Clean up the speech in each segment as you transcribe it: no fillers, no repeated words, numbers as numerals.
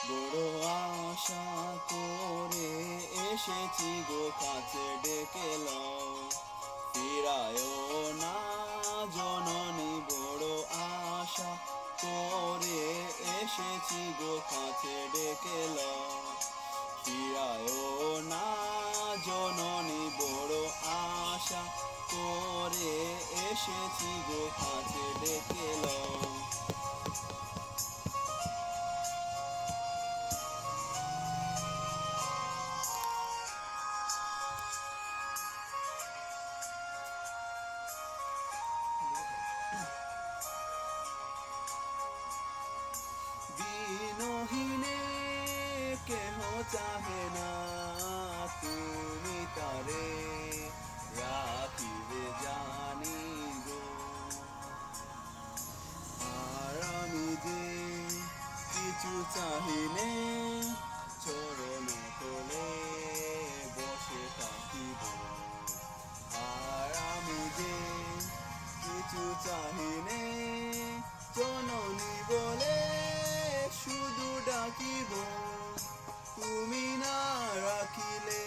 বড় আশা করে এসেছি গো কাছে ডেকে লও, ফিরায়ও না জননী। বড় আশা করে এসেছি গো কাছে ডেকে লও, ফিরায়ও না জননী। বড় আশা করে এসেছি গো কাছে ডেকে লও। দিনহীনে কেহ চাহে না, তুমি তারে রাখিবে জানি গো। আর আমি যে কিছু চাহিনে, চরণ তলে বসে থাকিব। আর আমি যে কিছু চাহিনে, জননী বলে শুধু ডাকিব। তুমি না রাখিলে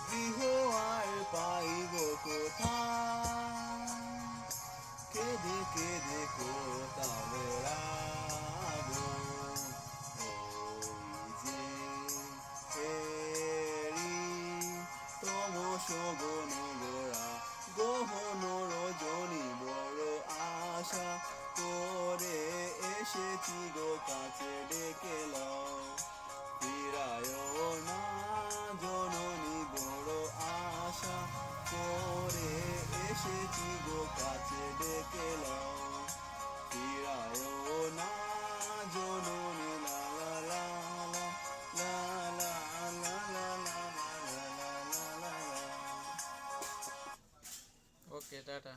গৃহ আর পাইব কোথায়, কেঁদে কেঁদে কোথাও বেড়াব। ওই যে ফেরি তমস গণ গোড়া গহন রজনী। বড় আশা করে এসেছি গো কাছে ডেকে লও, ফিরায়ও না জননী। বড় আশা করে এসেছি গো কাছে ডেকে লও, ফিরায়ও না জননী। লা লা লা লা লা লা লা লা লা লা লা লা লা। ওকে, টাটা।